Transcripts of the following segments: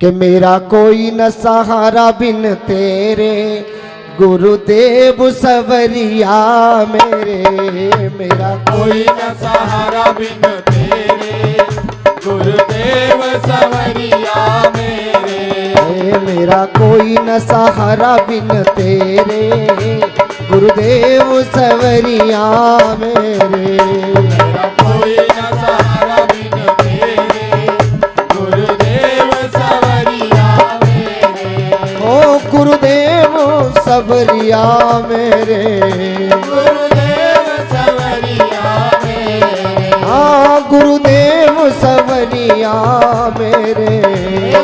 कि मेरा कोई न सहारा बिन तेरे गुरुदेव सवरिया मेरे। मेरा कोई न सहारा बिन तेरे गुरुदेव सवरिया मेरे। मेरा कोई न सहारा बिन तेरे गुरुदेव सवरिया मेरे। मेरा कोई न सहारा बिन तेरे गुरुदेव सवरिया मेरे। ओ गुरुदेव सवरिया मेरे। गुरुदेव सवरिया मेरे। हाँ गुरुदेव सवरिया मेरे।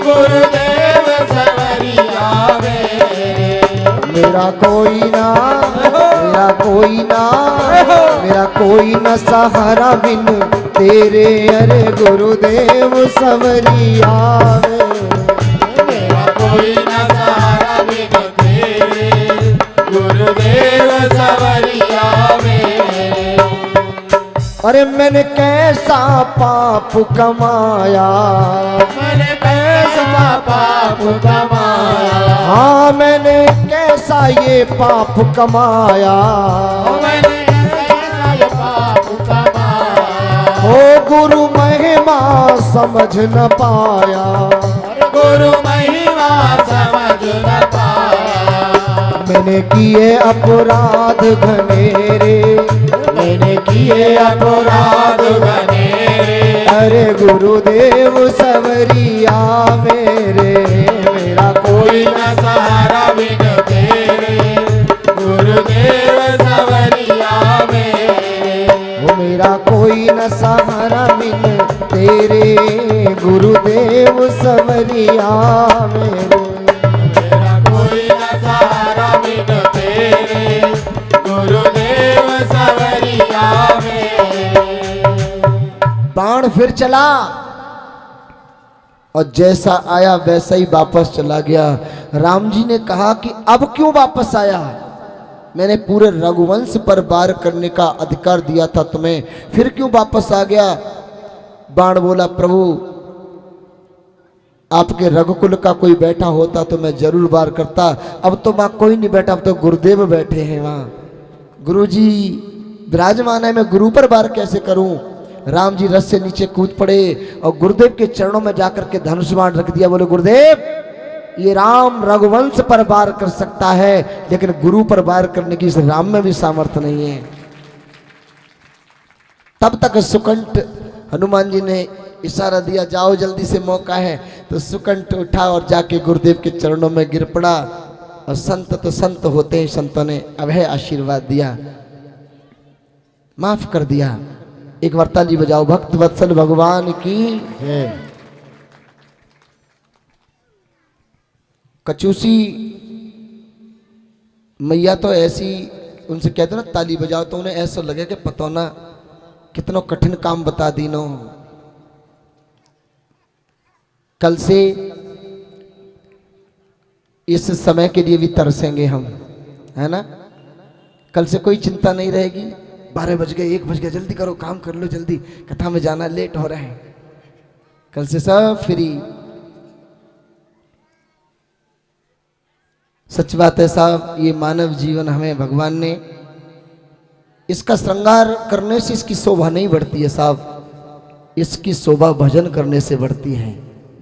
गुरुदेव सवरिया मेरे। मेरा कोई ना मेरा कोई ना सहारा बिन तेरे अरे गुरुदेव सवरिया मेरे। मेरा कोई न सहारा बिन तेरे गुरुदेव सवरिया मेरे। अरे मैंने कैसा पाप कमाया, मैंने कैसा पाप कमाया। हाँ मैंने कैसा ये पाप कमाया। मैंने कैसा ये पाप कमाया। ओ गुरु महिमा समझ न पाया। गुरु महिमा समझ न पाया। मैंने किए अपराध घनेरे, मैंने किए अपराध घनेरे। अरे गुरुदेव सवरिया मेरे। मेरा कोई न सहारा बिन तेरे गुरुदेव सवरिया मेरे। वो मेरा कोई न सहारा बिन तेरे गुरुदेव सवरिया मेरे। मेरा कोई न सहारा बिन तेरे गुरुदेव सवरिया मेरे। बाण फिर चला और जैसा आया वैसा ही वापस चला गया। राम जी ने कहा कि अब क्यों वापस आया? मैंने पूरे रघुवंश पर वार करने का अधिकार दिया था तुम्हें, फिर क्यों वापस आ गया? बाण बोला प्रभु आपके रघुकुल का कोई बैठा होता तो मैं जरूर वार करता। अब तो वहां कोई नहीं बैठा, अब तो गुरुदेव बैठे हैं वहां। गुरु जी विराजमान है, मैं गुरु पर वार कैसे करूं? राम जी रथ से नीचे कूद पड़े और गुरुदेव के चरणों में जाकर के धनुष बाण रख दिया। बोले गुरुदेव ये राम रघुवंश पर वार कर सकता है, लेकिन गुरु पर वार करने की इस राम में भी सामर्थ्य नहीं है। तब तक सुकंठ हनुमान जी ने इशारा दिया जाओ जल्दी से मौका है। तो सुकंठ उठा और जाके गुरुदेव के चरणों में गिर पड़ा। और संत तो संत होते हैं, संतों ने अभय आशीर्वाद दिया, माफ कर दिया। एक बार ताली बजाओ भक्त वत्सल भगवान की जय। कचूसी मैया तो ऐसी उनसे कहते ना ताली बजाओ तो उन्हें ऐसा लगे कि पता ना कितना कठिन काम बता दी नो। कल से इस समय के लिए भी तरसेंगे हम, है ना? कल से कोई चिंता नहीं रहेगी। 12 बज गए, 1 बज गया, जल्दी करो काम कर लो, जल्दी कथा में जाना, लेट हो रहे हैं। कल से सब फ्री। सच बात है साहब, ये मानव जीवन हमें भगवान ने इसका श्रृंगार करने से इसकी शोभा नहीं बढ़ती है साहब, इसकी शोभा भजन करने से बढ़ती है।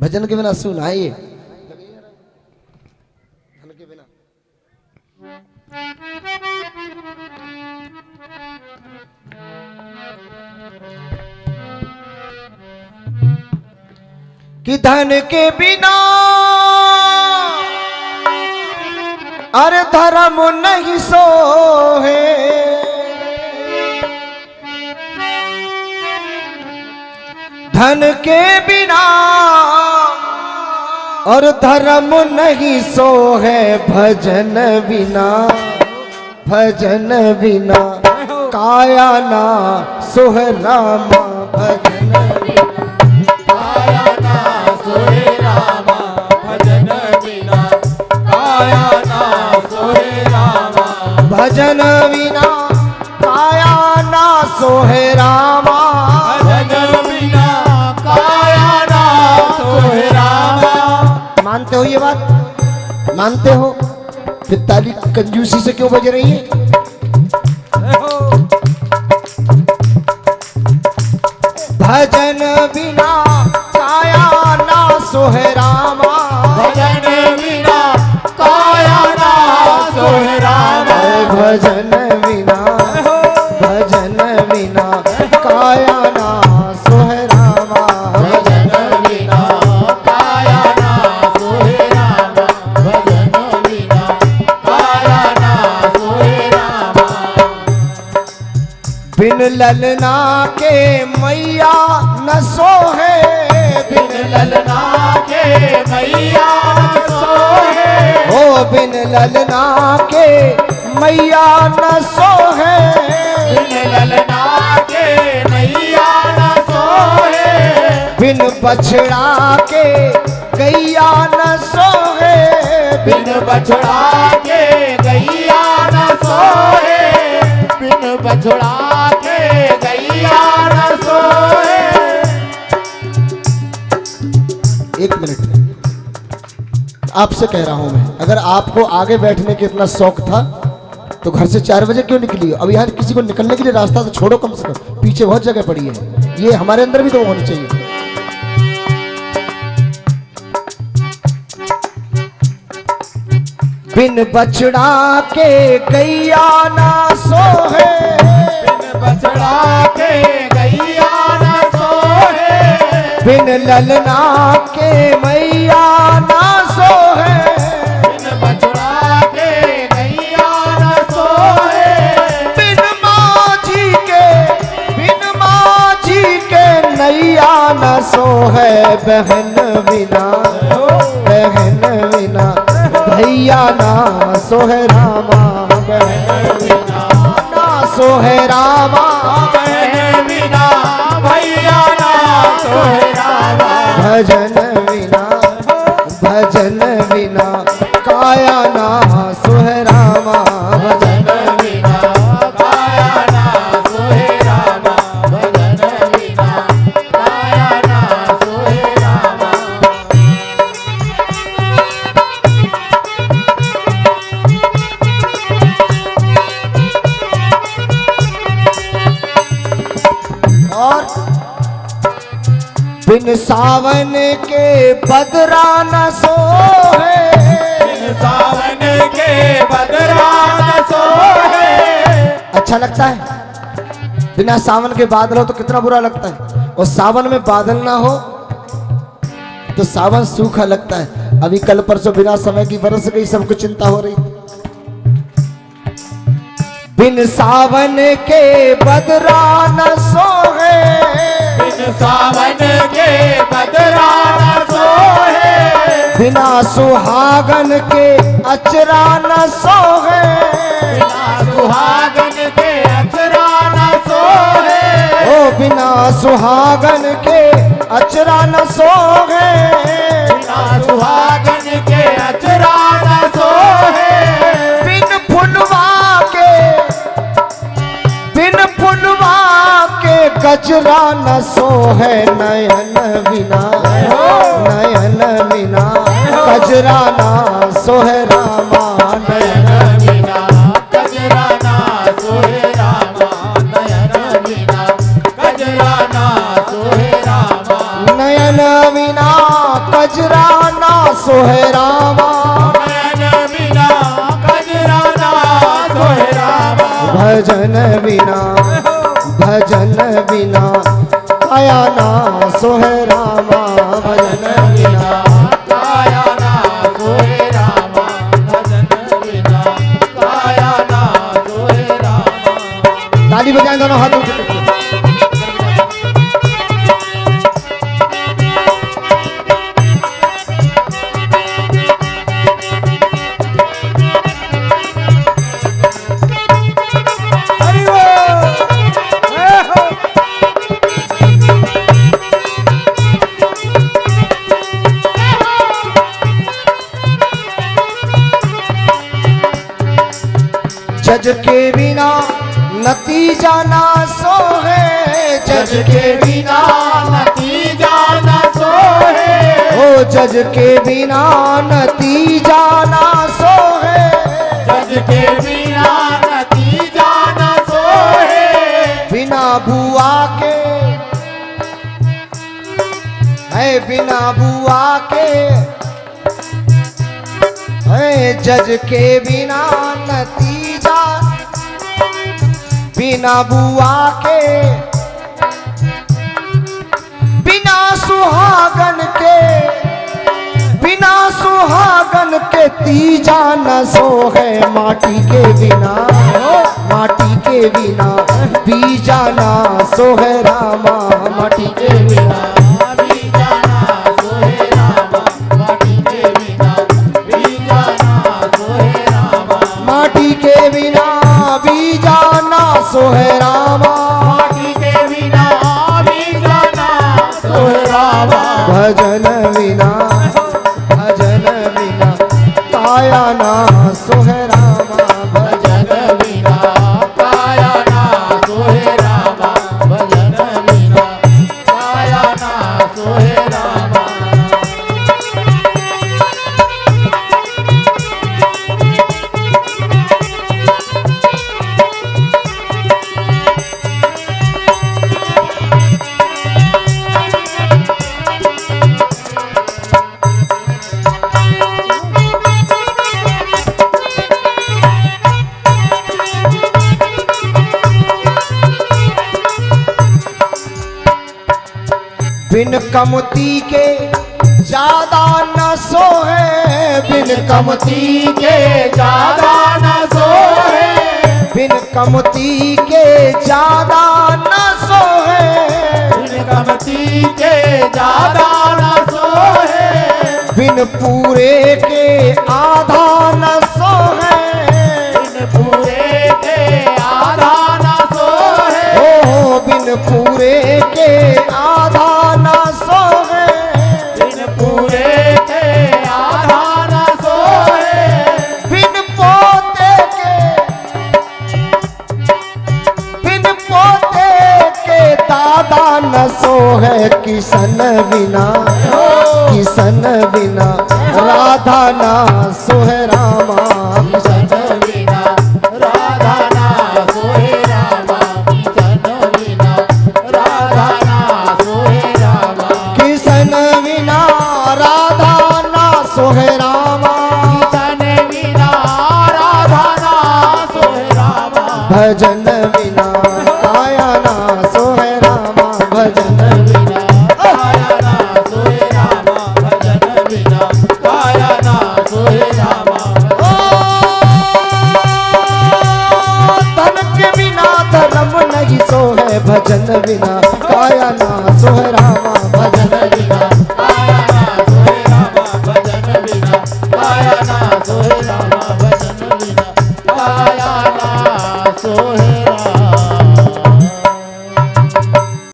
भजन के बिना सुनाइए, कि धन के बिना अरे धर्म नहीं सोहे, धन के बिना और धर्म नहीं सोहे, भजन बिना, भजन बिना काया ना सोहे रामा, भजन बिना काया ना सोहे रामा, भजन बिना काया ना सोहे रामा, भजन बिना काया ना सोहे रामा, भजन बिना काया ना सोहे रामा, मानते हो ये बात? मानते हो? फिर ताली कंजूसी से क्यों बज रही है? भजन बिना काया ना सोहे रामा, भजन बिना काया ना सोहे रामा, भजन बिना काया ना सोहे रामा, भजन बिना काया ना सोहे रामा, भजन बिना काया ना सोहे रामा। बिन ललना के मैया न सोहे, बिन ललना के मैया न सोहे, ओ बिन ललना के मैया न सोहे, बिन ललना के मैया न सोहे, बिन बछड़ा के गैया न सोहे, बिन बछड़ा के गैया न सोहे, बिन बछड़ा के गैया न सोहे। एक मिनट आपसे कह रहा हूं मैं, अगर आपको आगे बैठने के इतना शौक था तो घर से 4 बजे क्यों निकली? अब यहाँ किसी को निकलने के लिए रास्ता तो छोड़ो कम से कम, पीछे बहुत जगह पड़ी है, ये हमारे अंदर भी तो होनी चाहिए। बिन बछड़ा के गैया ना सोहे, बिन बछड़ा के गैया न सोहे, बिन ललना के मैया ना सोहे, बिन बछड़ा के गैया न सोहे, बिन माझी के नैया न सोहे, बहन बिना भैया ना सोहे रामा, बहन बिना ना सोहे रामा, बहन बिना भैया ना सोहे रामा, भजन बिना काया ना सोहे रामा, भजन बिना काया ना सोहे रामा, भजन बिना काया ना सोहे रामा। और बिन सावन के बदरा न सोहे, बिन सावन के बदरा न सोहे, अच्छा लगता है? बिना सावन के बादल हो तो कितना बुरा लगता है, और सावन में बादल ना हो तो सावन सूखा लगता है। अभी कल परसों बिना समय की बरस गई, सबको चिंता हो रही। बिन सावन के बदरा न सोहे, बिन सावन के बदरा न सोहे, बिना सुहागन के अचरा न सोहे, बिना सुहागन के अचरा न सोहे, ओ बिना सुहागन के अचरा न सोहे, बिना सुहागन के अचरा न सोहे, बिन फुलवा के गजरा न सोहे, नयन बिना गजरा न सोहे रामा, नयन बिना गजरा ना सोहे रामा, नयन बिना गजरा ना सोहे रामा, नयन बिना गजरा न सोहे रामा, नयन बिना गजरा ना सोहे रामा, भजन बिना काया ना सोहे रामा, भजन बिना। काया ना सोहे रामा, भजन बिना काया ना सोहे रामा। ताली बजाएं दोनों हाथों से। जज के बिना नतीजा ना सोहे, जज के बिना नतीजा न सोहे, ओ ओ जज के बिना नतीजा ना सोहे, जज के बिना नतीजा न सोहे, बिना बुआ के है, बिना बुआ के है, जज के बिना नतीजा, बिना बुआ के, बिना सुहागन के, बिना सुहागन के तीजा न सोहे, माटी के बिना, माटी के बिना बीजा ना सोहे रामा, माटी के बिना बीजा न सोहे रामा, माटी के बिना बीजा न सोहे रामा, माटी के बिना बीजा ना सोहे रामा, माटी के बिना बीजा न सोहे रामा, भजन बिना, भजन बिना काया ना सोहे रामा, भजन बिना काया न सोहे रामा, भजन बिना काया न सोहे रामा। बिन कमती के ज्यादा न सोहे, बिन कमती के ज्यादा न सोहे, बिन कमती के ज्यादा न सोहे, बिन कमती के ज्यादा न सोहे, बिन पूरे के आधा न सोहे, बिन पूरे के आधा न सोहे, ओ बिन पूरे के आधा न सोहे, बिन पूरे के आधा न सोहे, बिन पोते के, बिन पोते के दादा न सोहे, किसन बिना, किसन बिना राधा ना सोहे रामा, किशन बिना राधा न सोहे रामा, किशन बिना राधा न सोहे रामा, किसन बिना राधा ना सोहे रामा, किशन बिना राधा न सोहे रामा, भजन बिना काया ना सोहे रामा, भजन बिना काया न सोहे रामा, भजन बिना काया न सोहे रामा, ओ धन के बिना धर्म नहीं सोहे, भजन बिना काया ना सोहे रामा, भजन